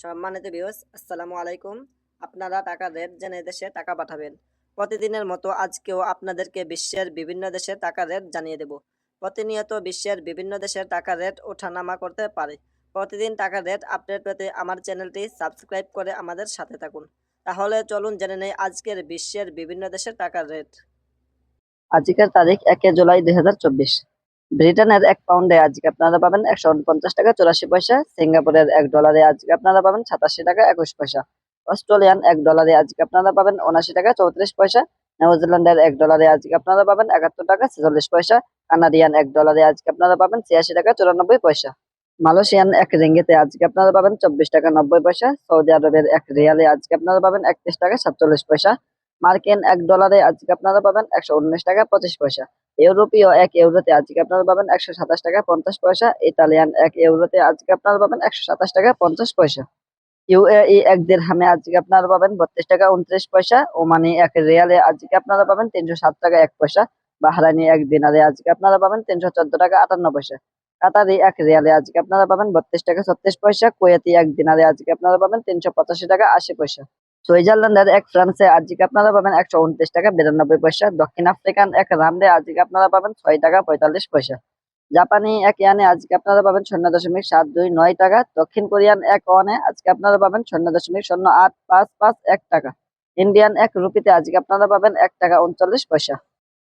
সম্মানিত ভিউয়ার্স, আসসালামু আলাইকুম। আপনারা টাকার রেট জেনে দেশে টাকা পাঠাবেন। প্রতিদিনের মতো আজকেও আপনাদেরকে বিশ্বের বিভিন্ন দেশের টাকার রেট জানিয়ে দেব। প্রতিনিয়ত বিশ্বের বিভিন্ন দেশের টাকার রেট ওঠানামা করতে পারে। প্রতিদিন টাকার রেট আপডেট পেতে আমার চ্যানেলটি সাবস্ক্রাইব করে আমাদের সাথে থাকুন। তাহলে চলুন জেনে নেই আজকের বিশ্বের বিভিন্ন দেশের টাকার রেট। আজকের তারিখ 1 জুলাই 2024। ব্রিটেনের 1 পাউন্ডে আজকে আপনারা পাবেন 149 টাকা 84 পয়সা। সিঙ্গাপুরের $1 আজকে আপনারা পাবেন 87 টাকা 21 পয়সা। অস্ট্রেলিয়ান $1 আজকে আপনারা পাবেন 79 টাকা 34 পয়সা। নিউজিল্যান্ডের $1 আজকে আপনারা পাবেন 71 টাকা 46 পয়সা। কানাডিয়ান $1 আজকে আপনারা পাবেন 86 টাকা 94 পয়সা। মালয়েশিয়ান রিঙ্গিতে আজকে আপনারা পাবেন 24 টাকা 90 পয়সা। সৌদি আরবের রিয়ালে আজকে আপনারা পাবেন 31 টাকা 47 পয়সা। মার্কিন $1 আজকে আপনারা পাবেন 119 টাকা 25 পয়সা। ইউরোপীয় €1 আজকে আপনারা পাবেন 127 টাকা 50 পয়সা। ইতালিয়ান €1 আজকে আপনারা পাবেন 127 টাকা 50 পয়সা। ইউএই দিরহামে আজকে আপনারা পাবেন 32 টাকা 29 পয়সা। ওমানি রিয়ালে আজকে আপনারা পাবেন 307 টাকা 1 পয়সা। বাহরাইনি দিনারে আজকে আপনারা পাবেন 314 টাকা 58 পয়সা। কাতারি রিয়ালে আজকে আপনারা পাবেন 32 টাকা 36 পয়সা। কুয়েতি দিনারে আজকে আপনারা পাবেন 385 টাকা 80 পয়সা। সুইজারল্যান্ডের ফ্রান্সে আজকে আপনারা পাবেন 129 টাকা 92 পয়সা। দক্ষিণ আফ্রিকান রান্দে আজকে আপনারা পাবেন 6 টাকা 45 পয়সা। জাপানি ইয়ানে আজকে আপনারা পাবেন 0.729 টাকা। দক্ষিণ কোরিয়ান ওয়ানে আজকে আপনারা পাবেন 0.08551 টাকা। ইন্ডিয়ান রুপিতে আজকে আপনারা পাবেন 1 টাকা 39 পয়সা।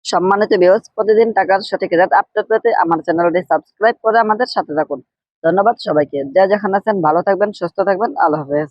সম্মানিত ভিউয়ার্স, প্রতিদিন টাকার সঠিক রেট আপডেট পেতে আমার চ্যানেলটি সাবস্ক্রাইব করে আমাদের সাথে থাকুন। ধন্যবাদ সবাইকে। যে যেখানে আছেন ভালো থাকবেন, সুস্থ থাকবেন। আল্লাহ হাফেজ।